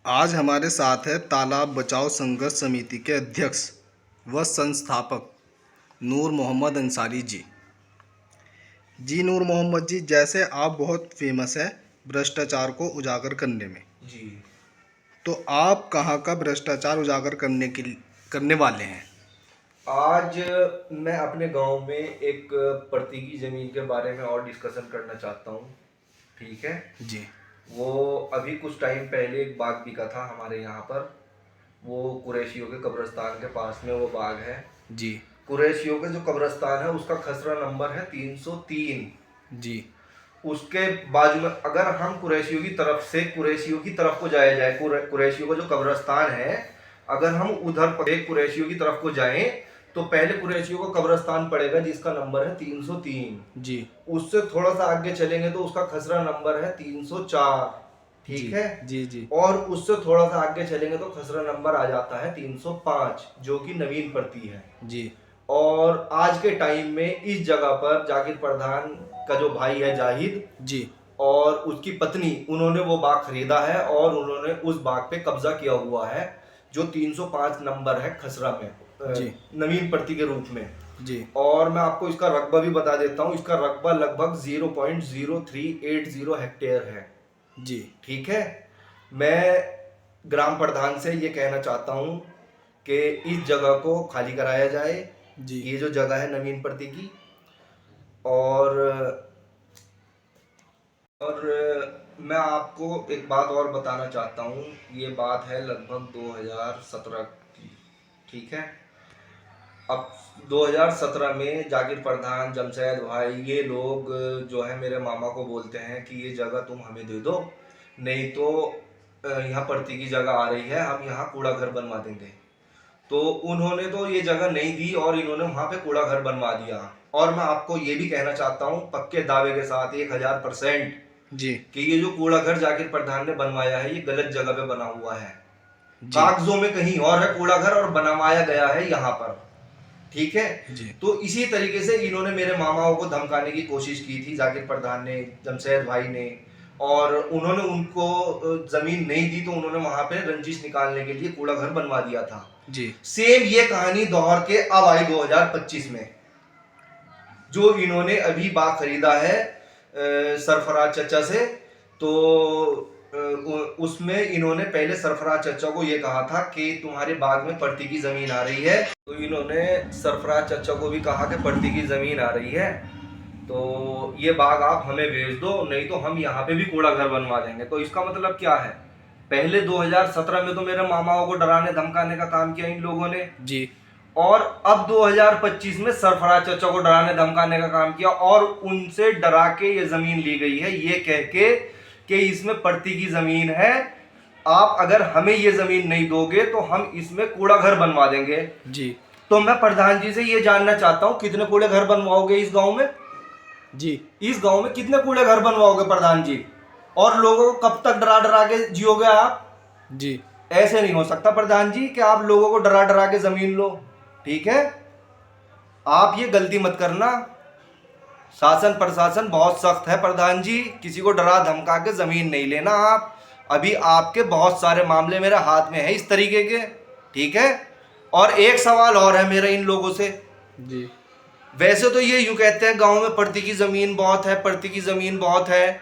आज हमारे साथ है तालाब बचाओ संघर्ष समिति के अध्यक्ष व संस्थापक नूर मोहम्मद अंसारी जी। नूर मोहम्मद जी, जैसे आप बहुत फेमस है भ्रष्टाचार को उजागर करने में, जी। तो आप कहाँ का भ्रष्टाचार उजागर करने वाले हैं? आज मैं अपने गांव में एक प्रति की ज़मीन के बारे में और डिस्कशन करना चाहता हूँ। ठीक है जी। वो अभी कुछ टाइम पहले एक बाग बिका था हमारे यहाँ पर। वो कुरैशियों के कब्रिस्तान के पास में वो बाग है। जी। कुरैशियों के जो कब्रिस्तान है उसका खसरा नंबर है 303। जी। उसके बाजू में अगर हम कुरैशियों की तरफ से कुरैशियों की तरफ को जाया जाए, कुरैशियों का जो कब्रिस्तान है, अगर हम उधर कुरैशियों की तरफ को जाएं तो पहले कुरैशियों का कब्रिस्तान पड़ेगा जिसका नंबर है 303। जी। उससे थोड़ा सा आगे चलेंगे तो उसका खसरा नंबर है 304। ठीक है। जी। जी। और उससे थोड़ा सा आगे चलेंगे तो खसरा नंबर आ जाता है 305, जो कि नवीन प्रति है। जी। और आज के टाइम में इस जगह पर जाकिर प्रधान का जो भाई है जाहिद जी। और उसकी पत्नी, उन्होंने वो बाग खरीदा है और उन्होंने उस बाग पे कब्जा किया हुआ है, जो 305 नंबर है खसरा में, जी। नवीन प्रति के रूप में। जी। और मैं आपको इसका रकबा भी बता देता हूँ। इसका रकबा लगभग 0.0380 हेक्टेयर है। जी। ठीक है। मैं ग्राम प्रधान से ये कहना चाहता हूँ कि इस जगह को खाली कराया जाए। जी। ये जो जगह है नवीन प्रति की, और मैं आपको एक बात और बताना चाहता हूँ। ये बात है लगभग 2017 की। ठीक है। अब 2017 में जाकिर प्रधान, जमशेद भाई, ये लोग जो है मेरे मामा को बोलते हैं कि ये जगह तुम हमें दे दो, नहीं तो यहाँ प्रति की जगह आ रही है, हम यहाँ कूड़ा घर बनवा देंगे। तो उन्होंने तो ये जगह नहीं दी और इन्होंने वहां पे कूड़ा घर बनवा दिया। और मैं आपको ये भी कहना चाहता हूँ पक्के दावे के साथ 1000% जी। कि ये जो कूड़ा घर जाकिर प्रधान ने बनवाया है ये गलत जगह पे बना हुआ है। जी। कागजों में कहीं और है कूड़ा घर और बनवाया गया है यहाँ पर। ठीक है। जी। तो इसी तरीके से इन्होंने मेरे मामाओं को धमकाने की कोशिश की थी, जाकिर प्रधान ने, जमशेद भाई ने, और उन्होंने उनको जमीन नहीं दी तो उन्होंने वहां पे रंजिश निकालने के लिए कूड़ा घर बनवा दिया था। जी। सेम ये कहानी दोहर के अब आई 2025 में, जो इन्होंने अभी बाग खरीदा है सरफराज चचा से। तो उसमें इन्होंने पहले सरफराज चचा को ये कहा था कि तुम्हारे बाग में प्रति की जमीन आ रही है, तो इन्होंने सरफराज चचा को भी कहा कि प्रति की जमीन आ रही है तो ये बाग आप हमें भेज दो, नहीं तो हम यहाँ पे भी कूड़ा घर बनवा देंगे। तो इसका मतलब क्या है, पहले 2017 में तो मेरे मामाओं को डराने धमकाने का काम किया इन लोगों ने जी। और अब 2025 में सरफराज चचा को डराने धमकाने का काम किया और उनसे डरा के ये जमीन ली गई है, ये कह के कि इसमें प्रति की जमीन है, आप अगर हमें ये जमीन नहीं दोगे तो हम इसमें कूड़ा घर बनवा देंगे। जी। तो मैं प्रधान जी से ये जानना चाहता हूँ कितने कूड़े घर बनवाओगे इस गांव में? जी। इस गांव में कितने कूड़े घर बनवाओगे प्रधान जी? और लोगों को कब तक डरा डरा के जियोगे आप? जी। ऐसे नहीं हो सकता प्रधान जी कि आप लोगों को डरा डरा के जमीन लो। ठीक है। आप ये गलती मत करना। शासन प्रशासन बहुत सख्त है प्रधान जी, किसी को डरा धमका के जमीन नहीं लेना आप। अभी आपके बहुत सारे मामले मेरे हाथ में है इस तरीके के। ठीक है। और एक सवाल और है मेरा इन लोगों से। जी। वैसे तो ये यूं कहते हैं गांव में प्रति की जमीन बहुत है, प्रति की जमीन बहुत है,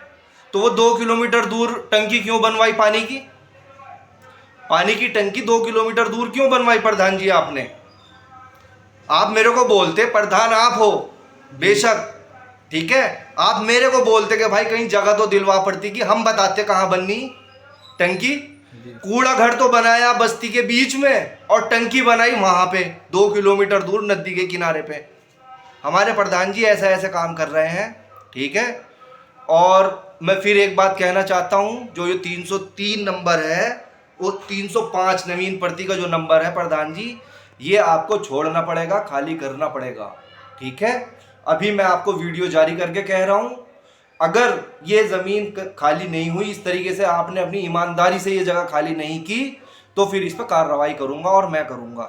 तो वो 2 किलोमीटर दूर टंकी क्यों बनवाई पानी की? पानी की टंकी 2 किलोमीटर दूर क्यों बनवाई प्रधान जी आपने? आप मेरे को बोलते, प्रधान आप हो बेशक, ठीक है, आप मेरे को बोलते कि भाई कहीं जगह तो दिलवा पड़ती कि हम बताते कहाँ बननी टंकी। कूड़ा घर तो बनाया बस्ती के बीच में और टंकी बनाई वहां पे 2 किलोमीटर दूर नदी के किनारे पे। हमारे प्रधान जी ऐसा ऐसे काम कर रहे हैं। ठीक है। और मैं फिर एक बात कहना चाहता हूं, जो ये 303 नंबर है वो 305 नवीन प्रति का जो नंबर है प्रधान जी, ये आपको छोड़ना पड़ेगा, खाली करना पड़ेगा। ठीक है। अभी मैं आपको वीडियो जारी करके कह रहा हूं, अगर ये जमीन खाली नहीं हुई, इस तरीके से आपने अपनी ईमानदारी से ये जगह खाली नहीं की, तो फिर इस पर कार्रवाई करूंगा और मैं करूंगा।